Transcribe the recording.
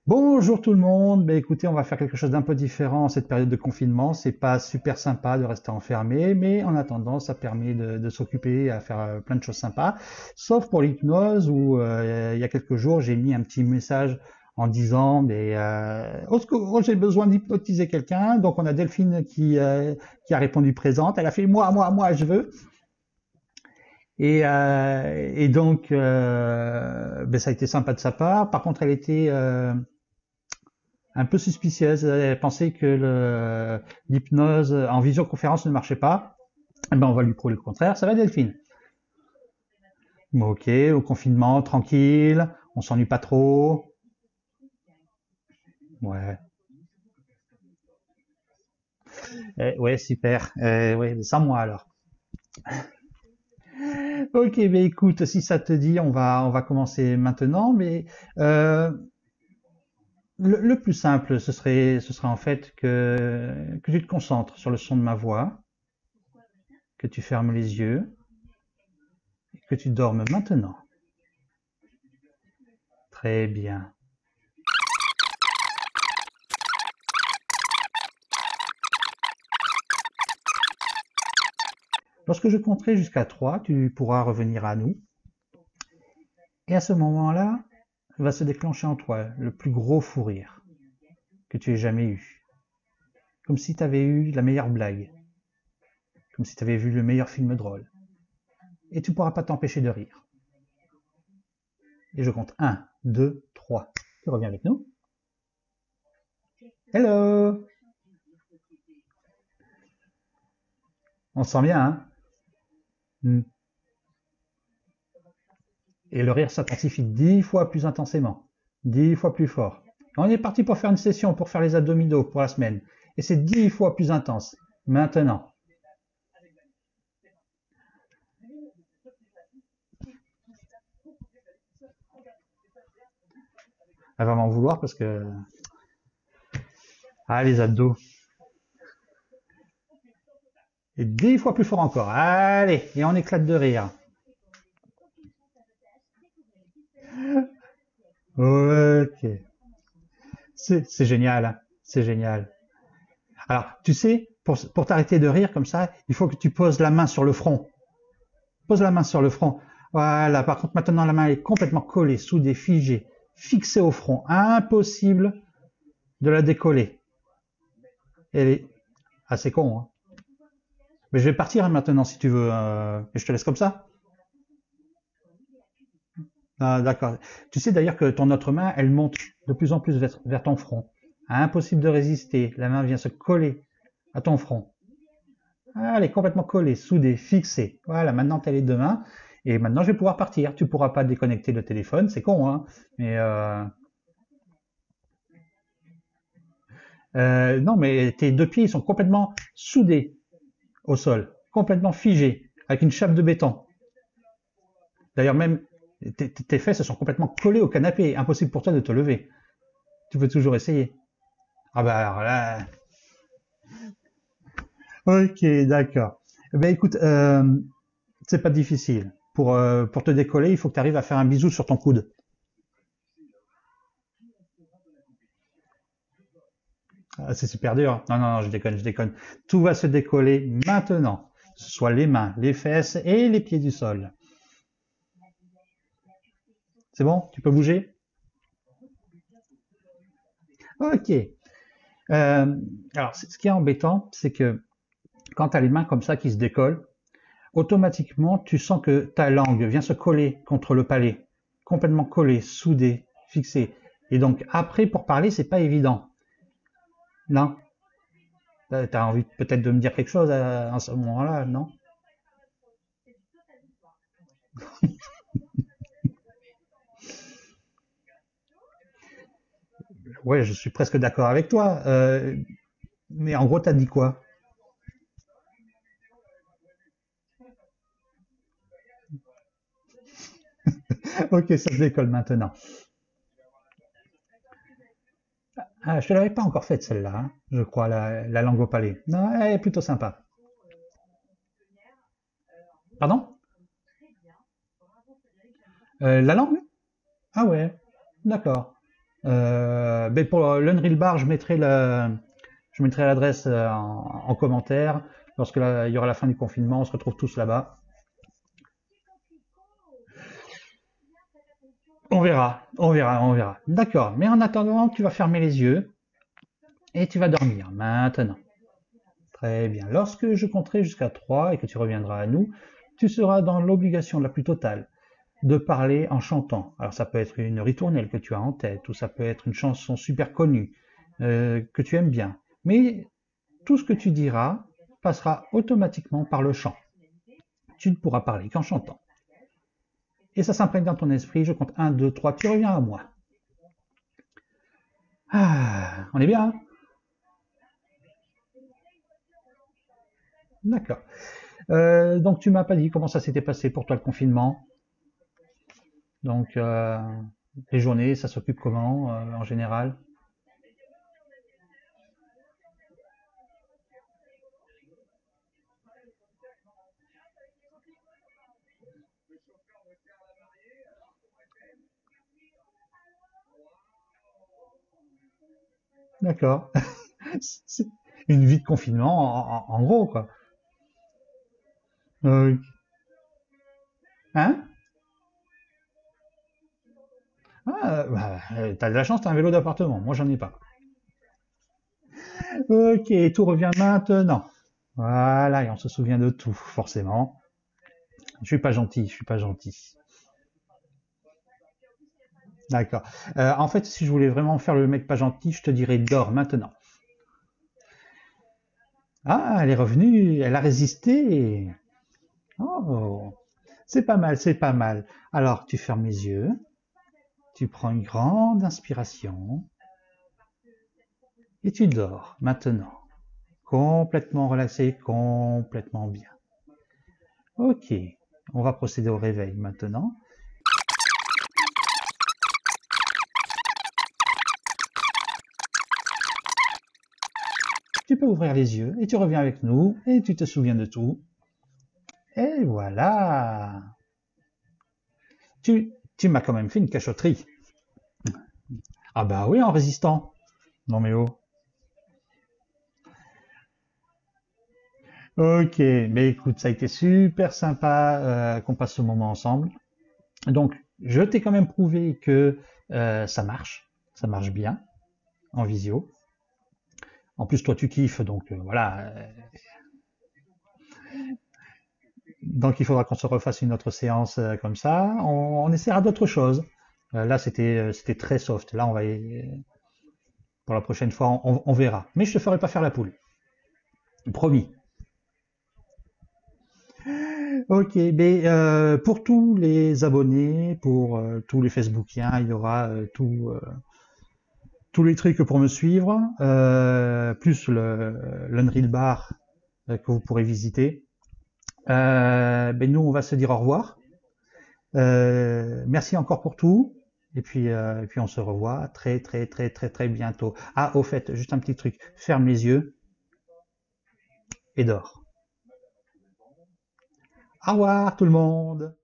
Bonjour tout le monde. Écoutez, on va faire quelque chose d'un peu différent en cette période de confinement. C'est pas super sympa de rester enfermé, mais en attendant, ça permet de s'occuper à faire plein de choses sympas. Sauf pour l'hypnose où il y a quelques jours, j'ai mis un petit message en disant, au secours, j'ai besoin d'hypnotiser quelqu'un. Donc on a Delphine qui a répondu présente. Elle a fait moi, je veux. Ça a été sympa de sa part. Par contre, elle était un peu suspicieuse. Elle pensait que l'hypnose en visioconférence ne marchait pas. Eh ben, on va lui prouver le contraire. Ça va, Delphine? Bon, ok, au confinement, tranquille, on s'ennuie pas trop. Ouais, ouais, super. Ouais, sans moi alors. Ok, écoute, si ça te dit, on va commencer maintenant. Euh, le plus simple, ce serait en fait que tu te concentres sur le son de ma voix, que tu fermes les yeux, et que tu dormes maintenant. Très bien. Lorsque je compterai jusqu'à 3, tu pourras revenir à nous. Et à ce moment-là, va se déclencher en toi le plus gros fou rire que tu aies jamais eu. Comme si tu avais eu la meilleure blague. Comme si tu avais vu le meilleur film drôle. Et tu ne pourras pas t'empêcher de rire. Et je compte 1, 2, 3. Tu reviens avec nous? Hello! On se sent bien, hein? Mm. Et le rire s'intensifie 10 fois plus intensément. 10 fois plus fort. On est parti pour faire une session pour faire les abdominaux pour la semaine. Et c'est 10 fois plus intense. Maintenant. Elle va m'en vouloir parce que... Ah, les abdos. Et 10 fois plus fort encore. Allez, et on éclate de rire. Ok. C'est génial, hein. C'est génial. Alors, tu sais, pour t'arrêter de rire comme ça, il faut que tu poses la main sur le front. Pose la main sur le front. Voilà. Par contre, maintenant, la main est complètement collée, soudée, figée, fixée au front. Impossible de la décoller. Elle est assez con, hein. Mais je vais partir hein, maintenant si tu veux. Et je te laisse comme ça. Ah, d'accord. Tu sais d'ailleurs que ton autre main, elle monte de plus en plus vers ton front. Impossible de résister. La main vient se coller à ton front. Ah, elle est complètement collée, soudée, fixée. Voilà, maintenant tu as les deux mains. Et maintenant, je vais pouvoir partir. Tu pourras pas déconnecter le téléphone, c'est con, hein. Mais non, mais tes deux pieds ils sont complètement soudés au sol, complètement figés, avec une chape de béton. D'ailleurs, même tes fesses sont complètement collées au canapé. Impossible pour toi de te lever. Tu peux toujours essayer. Ah bah alors là. Ok, d'accord. Écoute, c'est pas difficile. Pour te décoller, il faut que tu arrives à faire un bisou sur ton coude. Ah, c'est super dur. Non, non, non, je déconne, je déconne. Tout va se décoller maintenant. Que ce soit les mains, les fesses et les pieds du sol. C'est bon? Tu peux bouger? Ok. Alors, ce qui est embêtant, c'est que quand tu as les mains comme ça qui se décollent, automatiquement, tu sens que ta langue vient se coller contre le palais, complètement collée, soudée, fixée. Et donc, après, pour parler, c'est pas évident. Non? T'as envie peut-être de me dire quelque chose à ce moment-là, non? Ouais, je suis presque d'accord avec toi. Mais en gros, t'as dit quoi? Ok, ça se décolle maintenant. Ah, je te l'avais pas encore faite celle-là, hein, je crois, la langue au palais. Non, elle est plutôt sympa. Pardon? La langue? Ah ouais, d'accord. Ben pour l'Unreal Bar, je mettrai l'adresse en commentaire. Lorsque il y aura la fin du confinement, on se retrouve tous là-bas. On verra, on verra, on verra. D'accord. Mais en attendant, tu vas fermer les yeux et tu vas dormir maintenant. Très bien. Lorsque je compterai jusqu'à 3 et que tu reviendras à nous, tu seras dans l'obligation la plus totale de parler en chantant. Alors ça peut être une ritournelle que tu as en tête, ou ça peut être une chanson super connue que tu aimes bien. Mais tout ce que tu diras passera automatiquement par le chant. Tu ne pourras parler qu'en chantant. Et ça s'imprègne dans ton esprit. Je compte 1, 2, 3, tu reviens à moi. Ah, on est bien, hein? D'accord. Donc tu m'as pas dit comment ça s'était passé pour toi le confinement. Donc les journées, ça s'occupe comment en général? D'accord. C'est une vie de confinement en gros quoi. Euh, hein? Ah, bah, t'as de la chance, t'as un vélo d'appartement. Moi, j'en ai pas. Ok, tout revient maintenant. Voilà, et on se souvient de tout, forcément. Je suis pas gentil, je suis pas gentil. D'accord. En fait, si je voulais vraiment faire le mec pas gentil, je te dirais dors maintenant. Ah, elle est revenue, elle a résisté. Oh, c'est pas mal, c'est pas mal. Alors, tu fermes les yeux, tu prends une grande inspiration et tu dors maintenant. Complètement relaxé, complètement bien. Ok, on va procéder au réveil maintenant. Tu peux ouvrir les yeux et tu reviens avec nous et tu te souviens de tout. Et voilà. Tu m'as quand même fait une cachotterie. Ah bah oui, en résistant. Non mais oh. Ok, mais écoute, ça a été super sympa qu'on passe ce moment ensemble. Donc, je t'ai quand même prouvé que ça marche bien en visio. En plus, toi, tu kiffes, donc voilà. Donc, il faudra qu'on se refasse une autre séance comme ça. On essaiera d'autres choses. Là, c'était très soft. Là, pour la prochaine fois, on verra. Mais je te ferai pas faire la poule. Promis. Ok, mais pour tous les abonnés, pour tous les Facebookiens, il y aura tous les trucs pour me suivre, plus l'Unreal Bar que vous pourrez visiter. Ben nous, on va se dire au revoir. Merci encore pour tout. Et puis on se revoit très très très très très bientôt. Ah, au fait, juste un petit truc. Ferme les yeux et dors. Au revoir tout le monde.